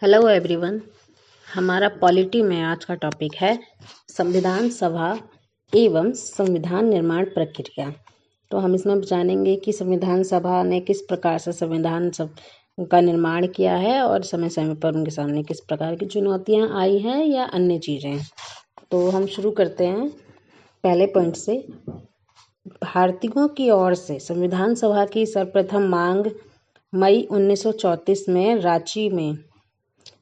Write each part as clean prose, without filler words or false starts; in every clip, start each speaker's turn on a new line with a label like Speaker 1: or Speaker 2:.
Speaker 1: Hello everyone. हमारा polity में आज का टॉपिक है संविधान सभा एवं संविधान निर्माण प्रक्रिया। तो हम इसमें जानेंगे कि संविधान सभा ने किस प्रकार से संविधान का निर्माण किया है और समय समय पर उनके सामने किस प्रकार की चुनौतियां आई हैं या अन्य चीज़ें। तो हम शुरू करते हैं पहले पॉइंट से। भारतीयों की ओर से संविधान सभा की सर्वप्रथम मांग मई 1934 में रांची में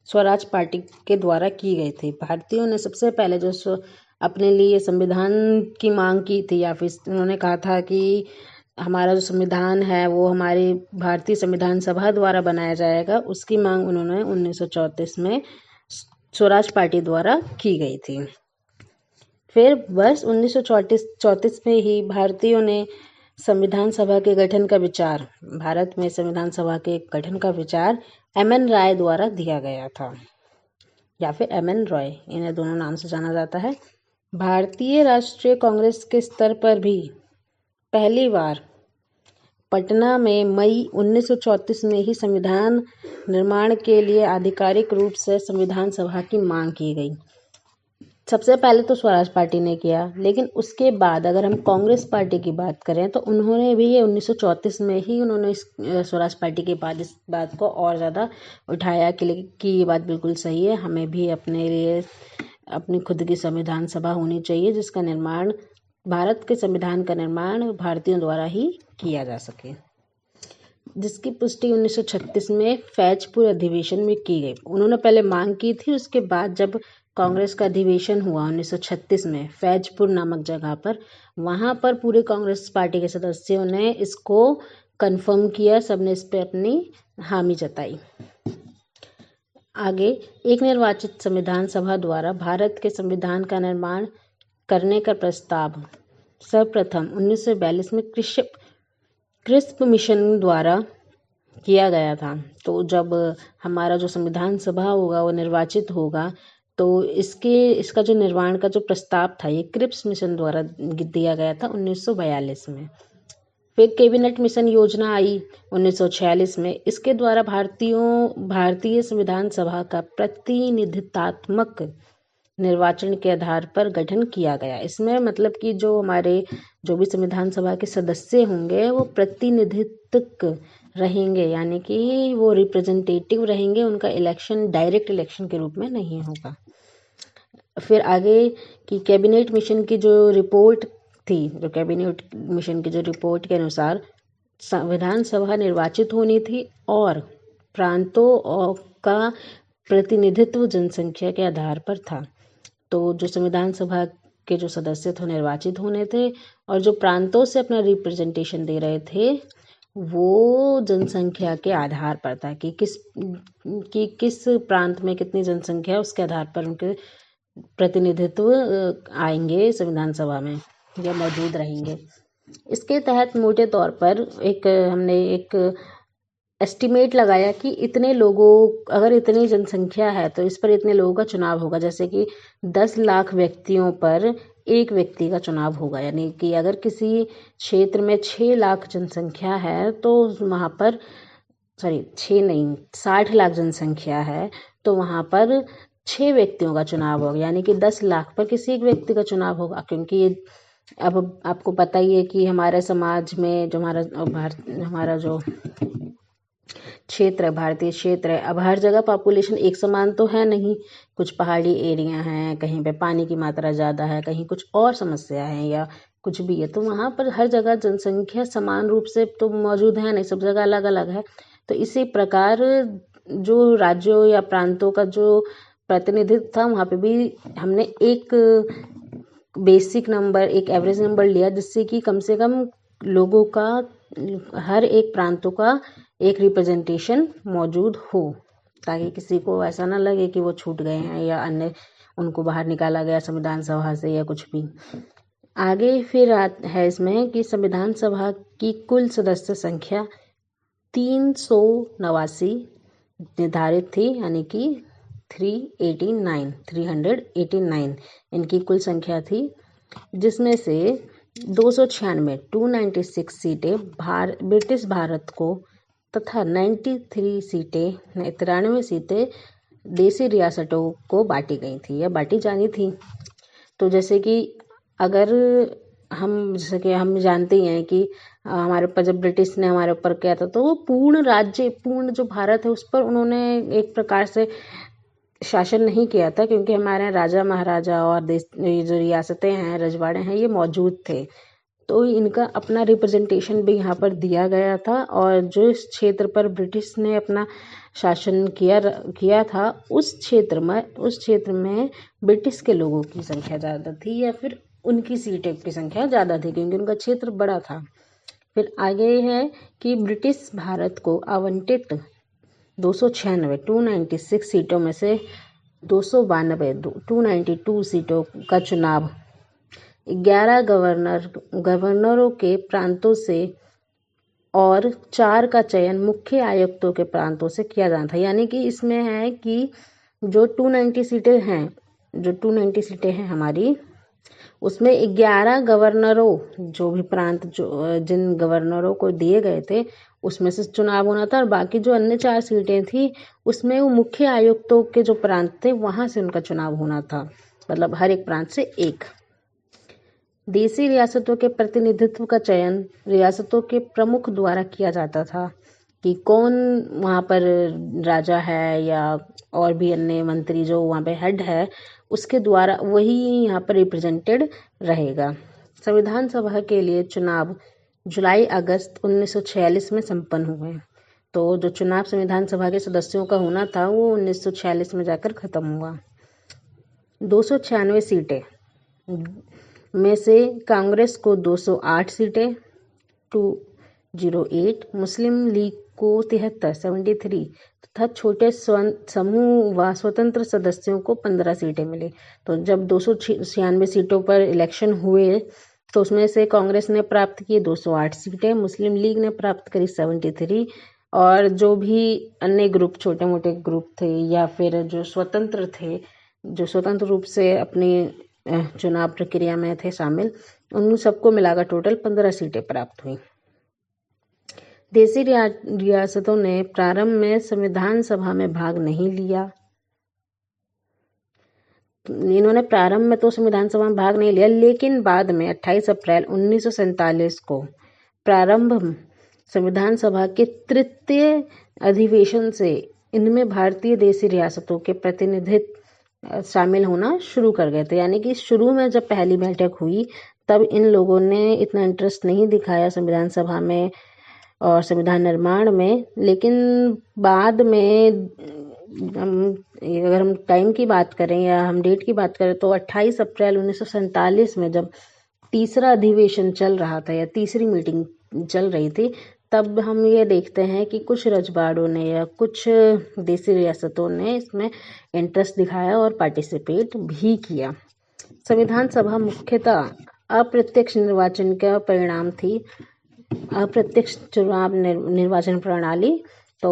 Speaker 1: स्वराज पार्टी के द्वारा की गई थी। भारतीयों ने सबसे पहले जो अपने लिए संविधान की मांग की थी, या फिर उन्होंने कहा था कि हमारा जो संविधान है वो हमारी भारतीय संविधान सभा द्वारा बनाया जाएगा, उसकी मांग उन्होंने 1934 में स्वराज पार्टी द्वारा की गई थी। फिर वर्ष 1934 में ही भारतीयों ने संविधान सभा के गठन का विचार, भारत में संविधान सभा के गठन का विचार एम.एन. राय द्वारा दिया गया था, या फिर एम.एन. रॉय, इन्हें दोनों नाम से जाना जाता है। भारतीय राष्ट्रीय कांग्रेस के स्तर पर भी पहली बार पटना में मई 1934 में ही संविधान निर्माण के लिए आधिकारिक रूप से संविधान सभा की मांग की गई। सबसे पहले तो स्वराज पार्टी ने किया, लेकिन उसके बाद अगर हम कांग्रेस पार्टी की बात करें तो उन्होंने भी ये 1934 में ही उन्होंने इस स्वराज पार्टी के बाद इस बात को और ज़्यादा उठाया कि ये बात बिल्कुल सही है, हमें भी अपने लिए अपनी खुद की संविधान सभा होनी चाहिए जिसका निर्माण, भारत के संविधान का निर्माण भारतीयों द्वारा ही किया जा सके, जिसकी पुष्टि 1936 में फैजपुर अधिवेशन में की गई। उन्होंने पहले मांग की थी, उसके बाद जब कांग्रेस का अधिवेशन हुआ 1936 में फैजपुर नामक जगह पर, वहां पर पूरे कांग्रेस पार्टी के सदस्यों ने इसको कंफर्म किया, सबने इस पर अपनी हामी जताई। आगे, एक निर्वाचित संविधान सभा द्वारा भारत के संविधान का निर्माण करने का प्रस्ताव सर्वप्रथम 1942 में क्रिस्प मिशन द्वारा किया गया था। तो जब हमारा जो संविधान सभा होगा वो निर्वाचित होगा, तो इसका जो निर्माण का जो प्रस्ताव था ये क्रिप्स मिशन द्वारा दिया गया था 1942 में। फिर कैबिनेट मिशन योजना आई 1946 में। इसके द्वारा भारतीय संविधान सभा का प्रतिनिधित्वात्मक निर्वाचन के आधार पर गठन किया गया। इसमें मतलब कि जो भी संविधान सभा के सदस्य होंगे वो प्रतिनिधित्व रहेंगे, यानी कि वो रिप्रेजेंटेटिव रहेंगे, उनका इलेक्शन डायरेक्ट इलेक्शन के रूप में नहीं होगा। फिर आगे की कैबिनेट मिशन की जो रिपोर्ट थी, जो कैबिनेट मिशन की जो रिपोर्ट के अनुसार संविधान सभा निर्वाचित होनी थी और प्रांतों का प्रतिनिधित्व जनसंख्या के आधार पर था। तो जो संविधान सभा के जो सदस्य थे निर्वाचित होने थे, और जो प्रांतों से अपना रिप्रेजेंटेशन दे रहे थे वो जनसंख्या के आधार पर था कि किस प्रांत में कितनी जनसंख्या है, उसके आधार पर उनके प्रतिनिधित्व आएंगे संविधान सभा में या मौजूद रहेंगे। इसके तहत मोटे तौर पर हमने एक एस्टिमेट लगाया कि अगर इतनी जनसंख्या है तो इस पर इतने लोगों का चुनाव होगा, जैसे कि 10 लाख व्यक्तियों पर एक व्यक्ति का चुनाव होगा। यानी कि अगर किसी क्षेत्र में 6 लाख जनसंख्या है तो वहाँ पर 60 लाख जनसंख्या है तो वहाँ पर 6 व्यक्तियों का चुनाव होगा, यानी कि 10 लाख पर किसी एक व्यक्ति का चुनाव होगा। क्योंकि अब आपको पता ही है कि हमारे समाज में जो हमारा जो क्षेत्र है, भारतीय क्षेत्र है, अब हर जगह पॉपुलेशन एक समान तो है नहीं, कुछ पहाड़ी एरिया हैं, कहीं पे पानी की मात्रा ज़्यादा है, कहीं कुछ और समस्या है या कुछ भी है, तो वहाँ पर हर जगह जनसंख्या समान रूप से तो मौजूद है नहीं, सब जगह अलग अलग है। तो इसी प्रकार जो राज्यों या प्रांतों का जो प्रतिनिधित्व था वहाँ पे भी हमने एक बेसिक नंबर, एक एवरेज नंबर लिया, जिससे कि कम से कम लोगों का, हर एक प्रांतों का एक रिप्रेजेंटेशन मौजूद हो, ताकि किसी को ऐसा ना लगे कि वो छूट गए हैं या अन्य उनको बाहर निकाला गया संविधान सभा से या कुछ भी। आगे फिर है इसमें कि संविधान सभा की कुल सदस्य संख्या 389 निर्धारित थी, यानी कि 389 इनकी कुल संख्या थी, जिसमें से 296 सीटें ब्रिटिश भारत को तथा 93 सीटें देसी रियासतों को बांटी गई थी या बांटी जानी थी। तो जैसे कि अगर जैसे कि हम जानते ही हैं कि हमारे ऊपर जब ब्रिटिश ने हमारे ऊपर किया था, तो वो पूर्ण जो भारत है उस पर उन्होंने एक प्रकार से शासन नहीं किया था, क्योंकि हमारे यहाँ राजा महाराजा और देश ये जो रियासतें हैं, रजवाड़े हैं, ये मौजूद थे। तो इनका अपना रिप्रेजेंटेशन भी यहाँ पर दिया गया था, और जो इस क्षेत्र पर ब्रिटिश ने अपना शासन किया था, उस क्षेत्र में ब्रिटिश के लोगों की संख्या ज़्यादा थी, या फिर उनकी सीटें की संख्या ज़्यादा थी, क्योंकि उनका क्षेत्र बड़ा था। फिर आगे है कि ब्रिटिश भारत को आवंटित 296 सीटों में से 292 सीटों का चुनाव 11 गवर्नरों के प्रांतों से और 4 का चयन मुख्य आयुक्तों के प्रांतों से किया जाना था। यानी कि इसमें है कि जो 290 सीटें हैं हमारी, उसमें 11 गवर्नरों जो भी प्रांत जिन गवर्नरों को दिए गए थे उसमें से चुनाव होना था, और बाकी जो अन्य 4 सीटें थी उसमें वो मुख्य आयुक्तों के जो प्रांत थे वहां से उनका चुनाव होना था, मतलब हर एक प्रांत से एक। देसी रियासतों के प्रतिनिधित्व का चयन रियासतों के प्रमुख द्वारा किया जाता था, कि कौन वहाँ पर राजा है या और भी अन्य मंत्री जो वहाँ पे हेड है, उसके द्वारा वही यहाँ पर रिप्रेजेंटेड रहेगा। संविधान सभा के लिए चुनाव जुलाई अगस्त 1946 में संपन्न हुए। तो जो चुनाव संविधान सभा के सदस्यों का होना था वो 1946 में जाकर खत्म हुआ। 296 सीटें में से कांग्रेस को 208 सीटें 208, मुस्लिम लीग को 73 तथा छोटे समूह व स्वतंत्र सदस्यों को 15 सीटें मिली। तो जब 296 सीटों पर इलेक्शन हुए तो उसमें से कांग्रेस ने प्राप्त की 208 सीटें, मुस्लिम लीग ने प्राप्त करी 73, और जो भी अन्य ग्रुप, छोटे मोटे ग्रुप थे या फिर जो स्वतंत्र रूप से अपनी चुनाव प्रक्रिया में थे शामिल, उन सबको मिलाकर टोटल 15 सीटें प्राप्त हुई। देसी रियासतों ने प्रारंभ में संविधान सभा में भाग नहीं लिया। इन्होंने प्रारंभ में तो संविधान सभा में भाग नहीं लिया, लेकिन बाद में 28 अप्रैल 1947 को प्रारंभ संविधान सभा के तृतीय अधिवेशन से इनमें भारतीय देसी रियासतों के प्रतिनिधित्व शामिल होना शुरू कर गए थे। यानी कि शुरू में जब पहली बैठक हुई तब इन लोगों ने इतना इंटरेस्ट नहीं दिखाया संविधान सभा में और संविधान निर्माण में, लेकिन बाद में अगर हम टाइम की बात करें या हम डेट की बात करें तो 28 अप्रैल 1947 में जब तीसरा अधिवेशन चल रहा था या तीसरी मीटिंग चल रही थी, तब हम ये देखते हैं कि कुछ रजवाड़ों ने या कुछ देसी रियासतों ने इसमें इंटरेस्ट दिखाया और पार्टिसिपेट भी किया। संविधान सभा मुख्यतः अप्रत्यक्ष निर्वाचन का परिणाम थी, अप्रत्यक्ष चुनाव निर्वाचन प्रणाली। तो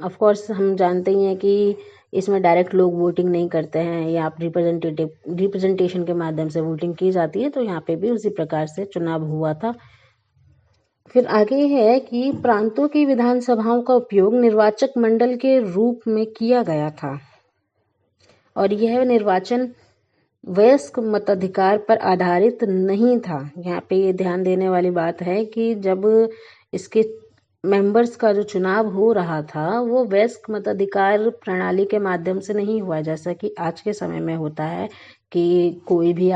Speaker 1: ऑफ कोर्स हम जानते ही हैं कि इसमें डायरेक्ट लोग वोटिंग नहीं करते हैं, या आप रिप्रेजेंटेशन के माध्यम से वोटिंग की जाती है, तो यहाँ पे भी उसी प्रकार से चुनाव हुआ था। फिर आगे है कि प्रांतों की विधानसभाओं का उपयोग निर्वाचक मंडल के रूप में किया गया था, और यह निर्वाचन वयस्क मताधिकार पर आधारित नहीं था। यहाँ पे ये ध्यान देने वाली बात है कि जब इसके मेंबर्स का जो चुनाव हो रहा था वो वयस्क मताधिकार प्रणाली के माध्यम से नहीं हुआ, जैसा कि आज के समय में होता है कि कोई भी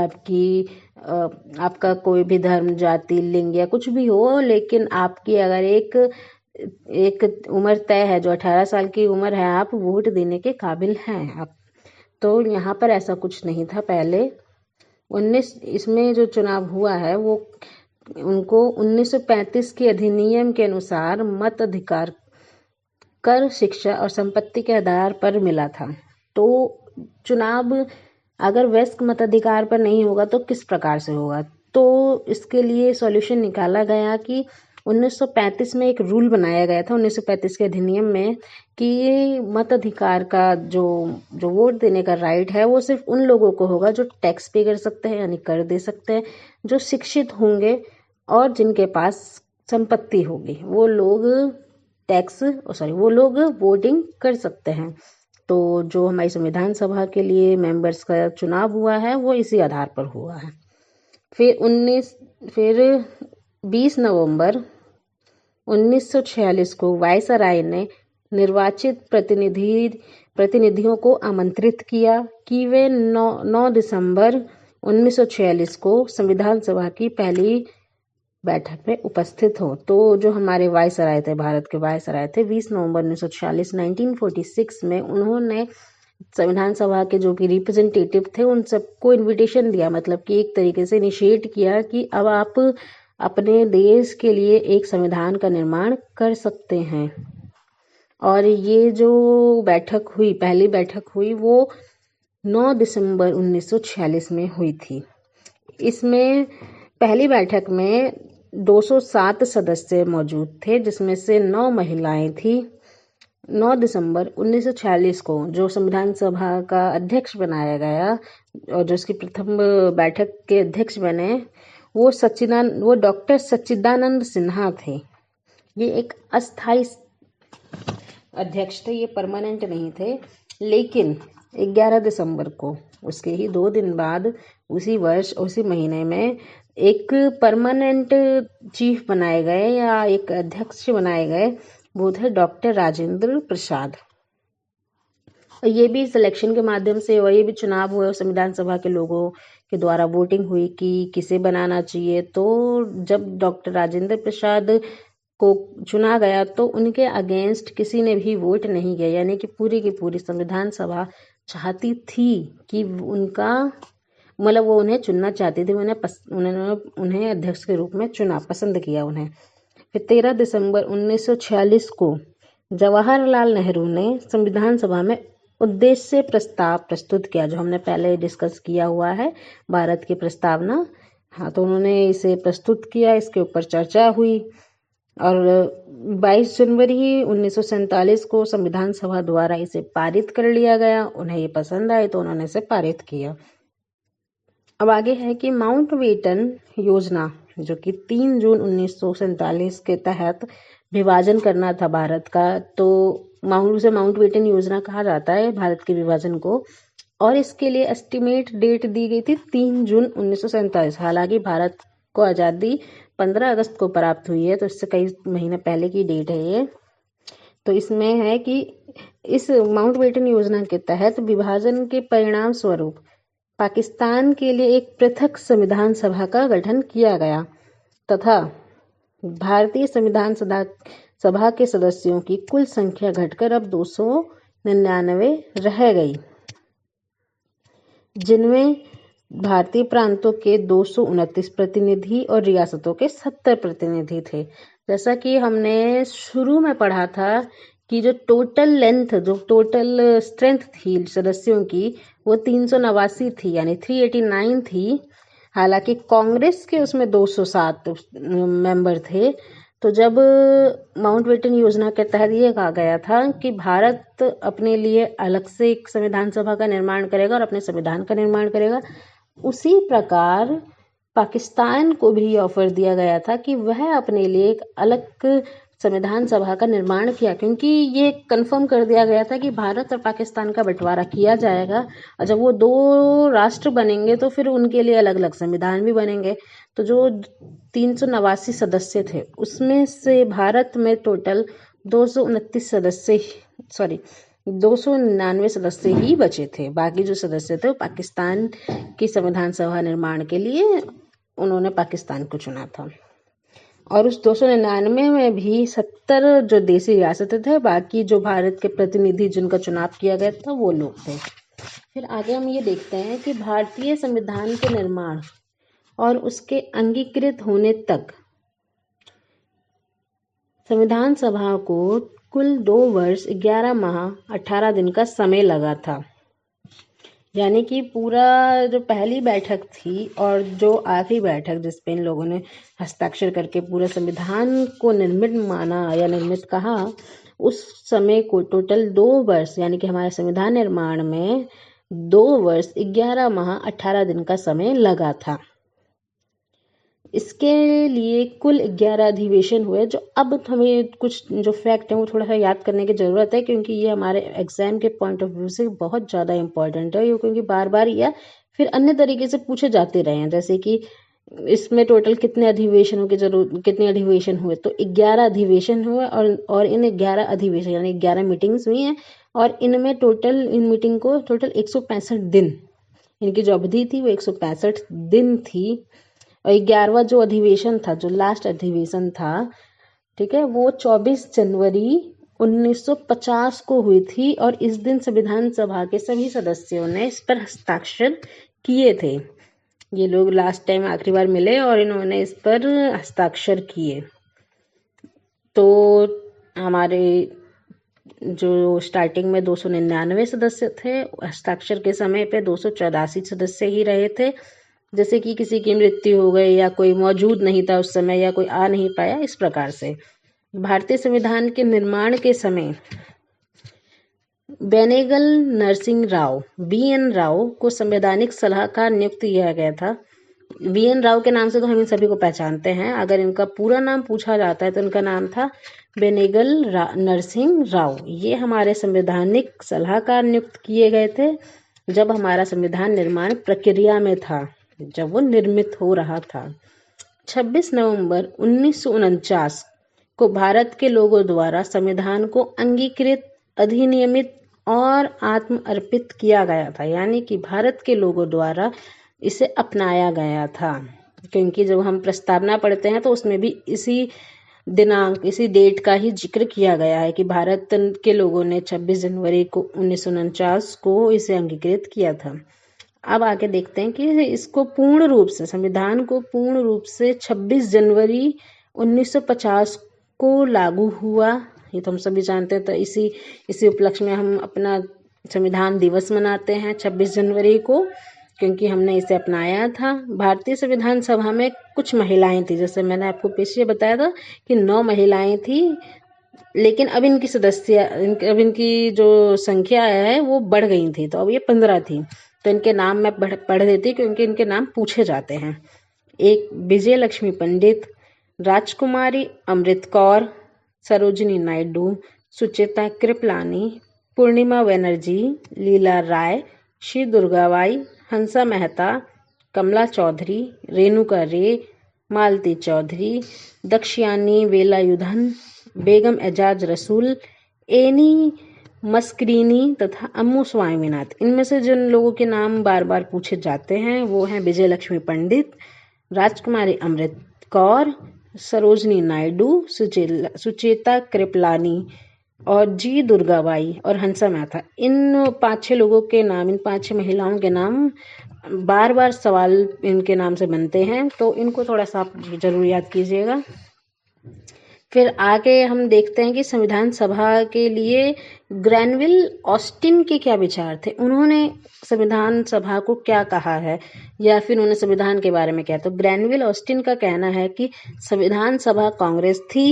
Speaker 1: आपका कोई भी धर्म, जाति, लिंग या कुछ भी हो, लेकिन आपकी अगर एक उम्र तय है, जो 18 साल की उम्र है, आप वोट देने के काबिल हैं आप। तो यहाँ पर ऐसा कुछ नहीं था पहले। इसमें जो चुनाव हुआ है वो उनको 1935 के अधिनियम के अनुसार मत अधिकार कर, शिक्षा और संपत्ति के आधार पर मिला था। तो चुनाव अगर वयस्क मताधिकार पर नहीं होगा तो किस प्रकार से होगा? तो इसके लिए सॉल्यूशन निकाला गया कि 1935 में एक रूल बनाया गया था 1935 के अधिनियम में कि मताधिकार का जो वोट देने का राइट है वो सिर्फ उन लोगों को होगा जो टैक्स पे कर सकते हैं, यानी कर दे सकते हैं, जो शिक्षित होंगे और जिनके पास संपत्ति होगी, वो लोग वोटिंग कर सकते हैं। तो जो हमारी संविधान सभा के लिए मेंबर्स का चुनाव हुआ है वो इसी आधार पर हुआ है। फिर 20 नवंबर 1946 को वायसराय ने निर्वाचित प्रतिनिधियों को आमंत्रित किया कि वे 9 दिसंबर 1946 को संविधान सभा की पहली बैठक में उपस्थित हो। तो जो हमारे वायसराय थे, भारत के वायसराय थे, 20 नवंबर 1946 1946 में उन्होंने संविधान सभा के जो भी रिप्रेजेंटेटिव थे उन सबको इनविटेशन दिया, मतलब कि एक तरीके से इनिशिएट किया कि अब आप अपने देश के लिए एक संविधान का निर्माण कर सकते हैं। और ये जो बैठक हुई, पहली बैठक हुई, वो 9 दिसंबर 1946 में हुई थी। इसमें पहली बैठक में 207 सदस्य मौजूद थे, जिसमें से 9 महिलाएं थी। 9 दिसंबर 1946 को जो संविधान सभा का अध्यक्ष बनाया गया और जो उसकी प्रथम बैठक के अध्यक्ष बने वो डॉक्टर सच्चिदानंद सिन्हा थे। ये एक अस्थाई अध्यक्ष थे, ये परमानेंट नहीं थे। लेकिन 11 दिसंबर को, उसके ही 2 दिन बाद, उसी वर्ष उसी महीने में एक परमानेंट चीफ बनाए गए या एक अध्यक्ष बनाए गए, वो थे डॉक्टर राजेंद्र प्रसाद। ये भी सिलेक्शन के माध्यम से, और ये भी चुनाव हुए संविधान सभा के लोगों के द्वारा वोटिंग हुई कि किसे बनाना चाहिए। तो जब डॉक्टर राजेंद्र प्रसाद को चुना गया तो उनके अगेंस्ट किसी ने भी वोट नहीं किया, यानी कि पूरी की पूरी संविधान सभा चाहती थी कि उनका, मतलब वो उन्हें चुनना चाहती थी, उन्हें अध्यक्ष के रूप में चुना, पसंद किया उन्हें। फिर 13 दिसंबर 1946 को जवाहरलाल नेहरू ने संविधान सभा में उद्देश्य प्रस्ताव प्रस्तुत किया, जो हमने पहले डिस्कस किया हुआ है, भारत की प्रस्तावना। हाँ, तो उन्होंने इसे प्रस्तुत किया, इसके ऊपर चर्चा हुई और 22 जनवरी 1947 को संविधान सभा द्वारा इसे पारित कर लिया गया। उन्हें ये पसंद आए तो उन्होंने इसे पारित किया। अब आगे है कि माउंटबेटन योजना, जो कि 3 जून 1947 के तहत विभाजन करना था भारत का, तो उसे माउंटबेटन योजना कहा जाता है भारत के विभाजन को। और इसके लिए एस्टिमेट डेट दी गई थी 3 जून 1947। हालांकि भारत को आज़ादी 15 अगस्त को प्राप्त हुई है, तो इससे कई महीने पहले की डेट है ये। तो इसमें है कि इस माउंटबेटन योजना के तहत विभाजन के परिणाम स्वरूप पाकिस्तान के लिए एक पृथक संविधान सभा का गठन किया गया तथा भारतीय संविधान सभा के सदस्यों की कुल संख्या घटकर अब 299 रह गई, जिनमें भारतीय प्रांतों के 229 प्रतिनिधि और रियासतों के 70 प्रतिनिधि थे। जैसा कि हमने शुरू में पढ़ा था कि जो टोटल स्ट्रेंथ थी सदस्यों की, वो 389 थी, यानी 389 थी। हालांकि कांग्रेस के उसमें 207 मेंबर थे। तो जब माउंटबेटन योजना के तहत ये कहा गया था कि भारत अपने लिए अलग से एक संविधान सभा का निर्माण करेगा और अपने संविधान का निर्माण करेगा, उसी प्रकार पाकिस्तान को भी ऑफर दिया गया था कि वह अपने लिए एक अलग संविधान सभा का निर्माण किया, क्योंकि ये कंफर्म कर दिया गया था कि भारत और पाकिस्तान का बंटवारा किया जाएगा और जब वो 2 राष्ट्र बनेंगे तो फिर उनके लिए अलग अलग संविधान भी बनेंगे। तो जो 389 सदस्य थे, उसमें से भारत में टोटल 299 सदस्य ही बचे थे। बाकी जो सदस्य थे वो पाकिस्तान की संविधान सभा निर्माण के लिए उन्होंने पाकिस्तान को चुना था। और उस 299 में भी 70 जो देसी रियासतें थे, बाकी जो भारत के प्रतिनिधि जिनका चुनाव किया गया था वो लोग थे। फिर आगे हम ये देखते हैं कि भारतीय संविधान के निर्माण और उसके अंगीकृत होने तक संविधान सभा को कुल 2 वर्ष 11 माह 18 दिन का समय लगा था। यानी कि पूरा जो पहली बैठक थी और जो आखिरी बैठक जिस पे इन लोगों ने हस्ताक्षर करके पूरे संविधान को निर्मित माना या निर्मित कहा, उस समय को टोटल 2 वर्ष, यानी कि हमारे संविधान निर्माण में 2 वर्ष 11 माह 18 दिन का समय लगा था। इसके लिए कुल 11 अधिवेशन हुए। जो अब हमें कुछ जो फैक्ट है वो थोड़ा सा याद करने की ज़रूरत है, क्योंकि ये हमारे एग्जाम के पॉइंट ऑफ व्यू से बहुत ज़्यादा इम्पोर्टेंट है ये, क्योंकि बार बार या फिर अन्य तरीके से पूछे जाते रहे हैं। जैसे कि इसमें टोटल कितने अधिवेशनों की जरूरत, कितने अधिवेशन हुए, तो 11 अधिवेशन हुए और इन 11 अधिवेशन यानी 11 मीटिंग्स हुई हैं। और इनमें टोटल इन मीटिंग को टोटल 165 दिन, इनकी जो अवधि थी वो 165 दिन थी। और 11वां जो अधिवेशन था, जो लास्ट अधिवेशन था, ठीक है, वो 24 जनवरी 1950 को हुई थी। और इस दिन संविधान सभा के सभी सदस्यों ने इस पर हस्ताक्षर किए थे। ये लोग लास्ट टाइम आखिरी बार मिले और इन्होंने इस पर हस्ताक्षर किए। तो हमारे जो स्टार्टिंग में 299 सदस्य थे, हस्ताक्षर के समय पे 284 सदस्य ही रहे थे। जैसे कि किसी की मृत्यु हो गई या कोई मौजूद नहीं था उस समय या कोई आ नहीं पाया, इस प्रकार से। भारतीय संविधान के निर्माण के समय बेनेगल नरसिंह राव BN राव को संवैधानिक सलाहकार नियुक्त किया गया था। BN राव के नाम से तो हम इन सभी को पहचानते हैं। अगर इनका पूरा नाम पूछा जाता है तो इनका नाम था बेनेगल नरसिंह राव। ये हमारे संवैधानिक सलाहकार नियुक्त किए गए थे जब हमारा संविधान निर्माण प्रक्रिया में था, जब वो निर्मित हो रहा था। 26 नवंबर 1949 को भारत के लोगों द्वारा संविधान को अंगीकृत, अधिनियमित और आत्म अर्पित किया गया था। यानी कि भारत के लोगों द्वारा इसे अपनाया गया था, क्योंकि जब हम प्रस्तावना पढ़ते हैं तो उसमें भी इसी दिनांक, इसी डेट का ही जिक्र किया गया है कि भारत के लोगों ने 26 जनवरी को 1949 को इसे अंगीकृत किया था। अब आगे देखते हैं कि इसको पूर्ण रूप से, संविधान को पूर्ण रूप से 26 जनवरी 1950 को लागू हुआ। ये तो हम सभी जानते हैं। तो इसी उपलक्ष्य में हम अपना संविधान दिवस मनाते हैं 26 जनवरी को, क्योंकि हमने इसे अपनाया था। भारतीय संविधान सभा में कुछ महिलाएं थी, जैसे मैंने आपको पीछे बताया था कि 9 महिलाएं थी, लेकिन अब इनकी जो संख्या है वो बढ़ गई थी, तो अब ये 15 थी। तो इनके नाम मैं पढ़ देती क्योंकि इनके नाम पूछे जाते हैं। एक विजय लक्ष्मी पंडित, राजकुमारी अमृत कौर, सरोजिनी नायडू, सुचेता कृपलानी, पूर्णिमा बनर्जी, लीला राय, श्री दुर्गाबाई, हंसा मेहता, कमला चौधरी, रेणुका रे, मालती चौधरी, दक्षयानी वेलायुधन, बेगम एजाज रसूल, एनी मस्करीनी तथा अम्मू स्वामीनाथ। इनमें से जिन लोगों के नाम बार बार पूछे जाते हैं वो हैं विजय लक्ष्मी पंडित, राजकुमारी अमृत कौर, सरोजनी नायडू, सुचेता कृपलानी और जी दुर्गाबाई और हंसा मेहता। इन 5-6 लोगों के नाम, इन 5-6 महिलाओं के नाम बार बार सवाल इनके नाम से बनते हैं, तो इनको थोड़ा सा आप जरूर याद कीजिएगा। फिर आगे हम देखते हैं कि संविधान सभा के लिए ग्रैनविल ऑस्टिन के क्या विचार थे, उन्होंने संविधान सभा को क्या कहा है या फिर उन्होंने संविधान के बारे में क्या। तो ग्रैनविल ऑस्टिन का कहना है कि संविधान सभा कांग्रेस थी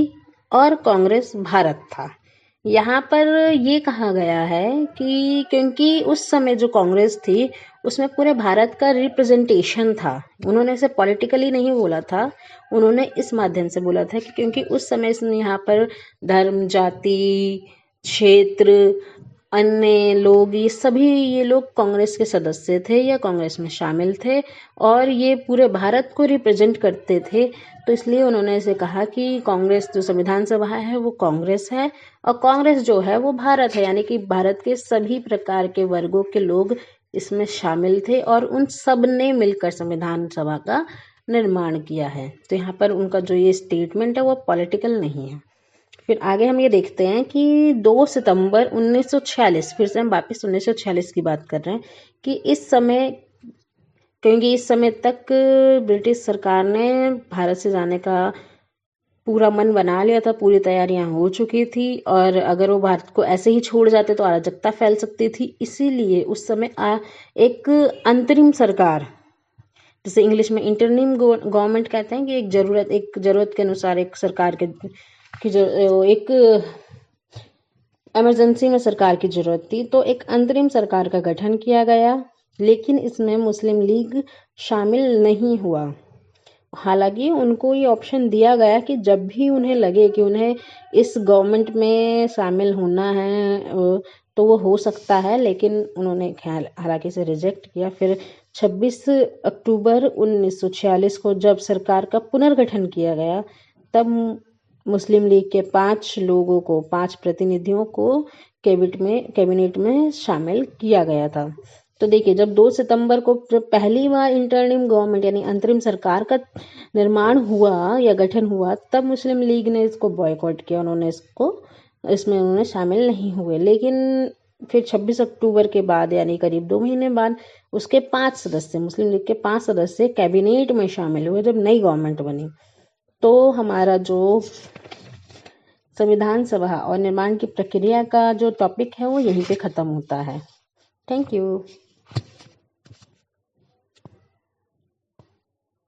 Speaker 1: और कांग्रेस भारत था। यहाँ पर ये कहा गया है कि क्योंकि उस समय जो कांग्रेस थी उसमें पूरे भारत का रिप्रेजेंटेशन था। उन्होंने इसे पॉलिटिकली नहीं बोला था, उन्होंने इस माध्यम से बोला था कि क्योंकि उस समय यहाँ पर धर्म, जाति, क्षेत्र, अन्य लोग, ये लोग कांग्रेस के सदस्य थे या कांग्रेस में शामिल थे और ये पूरे भारत को रिप्रेजेंट करते थे। तो इसलिए उन्होंने इसे कहा कि कांग्रेस जो संविधान सभा है वो कांग्रेस है और कांग्रेस जो है वो भारत है, यानी कि भारत के सभी प्रकार के वर्गों के लोग इसमें शामिल थे और उन सब ने मिलकर संविधान सभा का निर्माण किया है। तो यहाँ पर उनका जो ये स्टेटमेंट है वो पॉलिटिकल नहीं है। फिर आगे हम ये देखते हैं कि 2 सितंबर 1946, फिर से हम वापस 1946 की बात कर रहे हैं कि इस समय, क्योंकि इस समय तक ब्रिटिश सरकार ने भारत से जाने का पूरा मन बना लिया था, पूरी तैयारियां हो चुकी थी और अगर वो भारत को ऐसे ही छोड़ जाते तो अराजकता फैल सकती थी। इसीलिए उस समय एक अंतरिम सरकार, जिसे इंग्लिश में इंटरिम गवर्नमेंट कहते हैं, कि एक जरूरत के अनुसार एक सरकार एक इमरजेंसी में सरकार की जरूरत थी, तो एक अंतरिम सरकार का गठन किया गया, लेकिन इसमें मुस्लिम लीग शामिल नहीं हुआ हालांकि उनको ये ऑप्शन दिया गया कि जब भी उन्हें लगे कि उन्हें इस गवर्नमेंट में शामिल होना है तो वो हो सकता है, लेकिन उन्होंने हालांकि इसे रिजेक्ट किया। फिर 26 अक्टूबर 1946 को जब सरकार का पुनर्गठन किया गया, तब मुस्लिम लीग के 5 प्रतिनिधियों को कैबिनेट में शामिल किया गया था। तो देखिए, जब 2 सितंबर को जब पहली बार इंटरिम गवर्नमेंट यानी अंतरिम सरकार का निर्माण हुआ या गठन हुआ, तब मुस्लिम लीग ने इसको बॉयकॉट किया, इसमें उन्होंने शामिल नहीं हुए। लेकिन फिर 26 अक्टूबर के बाद यानी करीब 2 महीने बाद उसके 5 सदस्य, मुस्लिम लीग के 5 सदस्य कैबिनेट में शामिल हुए जब नई गवर्नमेंट बनी। तो हमारा जो संविधान सभा और निर्माण की प्रक्रिया का जो टॉपिक है वो यहीं पे ख़त्म होता है। Thank you.